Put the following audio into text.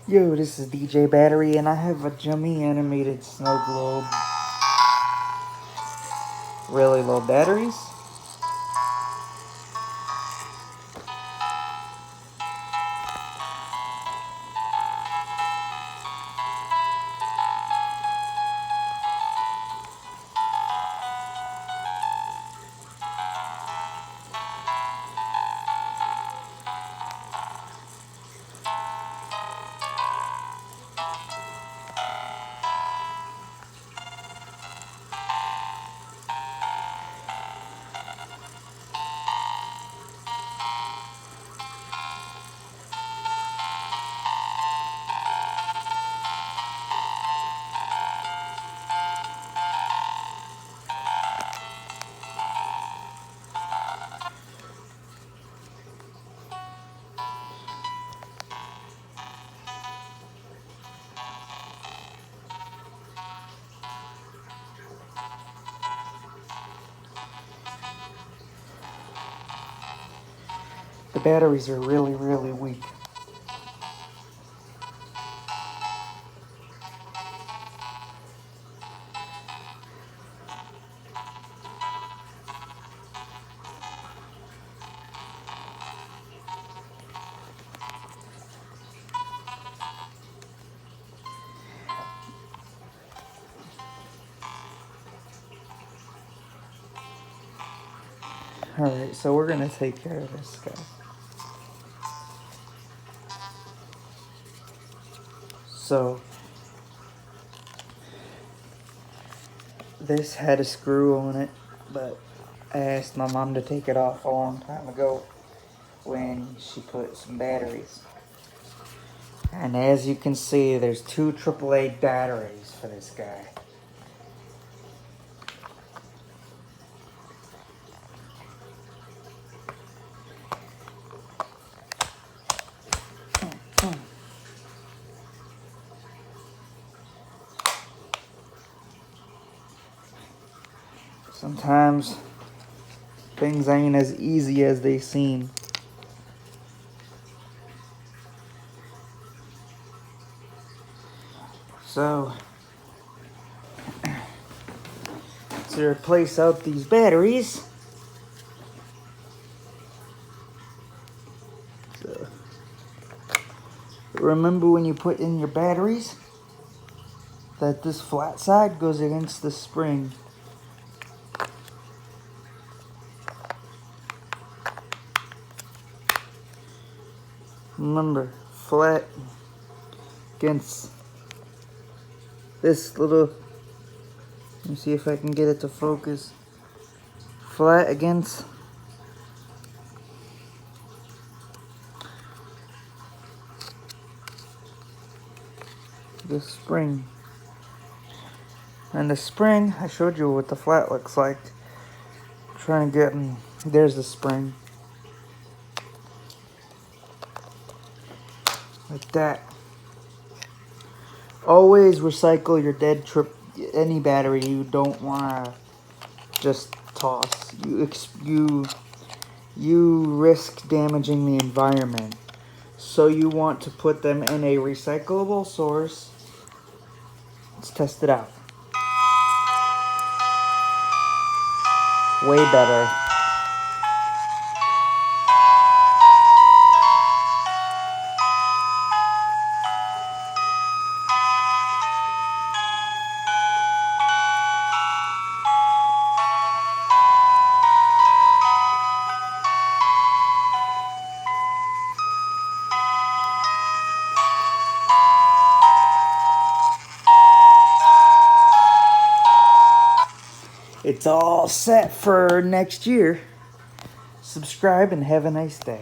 Yo, this is DJ Battery, and I have a Jummy animated snow globe. Really low batteries. The batteries are really, really weak. Alright, so we're gonna take care of this guy. So, this had a screw on it, but I asked my mom to take it off a long time ago when she put some batteries. And as you can see, there's two AAA batteries for this guy. Sometimes things ain't as easy as they seem. So, to replace out these batteries, so, remember when you put in your batteries that this flat side goes against the spring. Remember, flat against this little, let me see if I can get it to focus. Flat against the spring. And the spring, I showed you what the flat looks like. Trying to get, there's the spring. Like that. Always recycle your dead any battery you don't want to just toss. You risk damaging the environment. So you want to put them in a recyclable source. Let's test it out. Way better. It's all set for next year. Subscribe and have a nice day.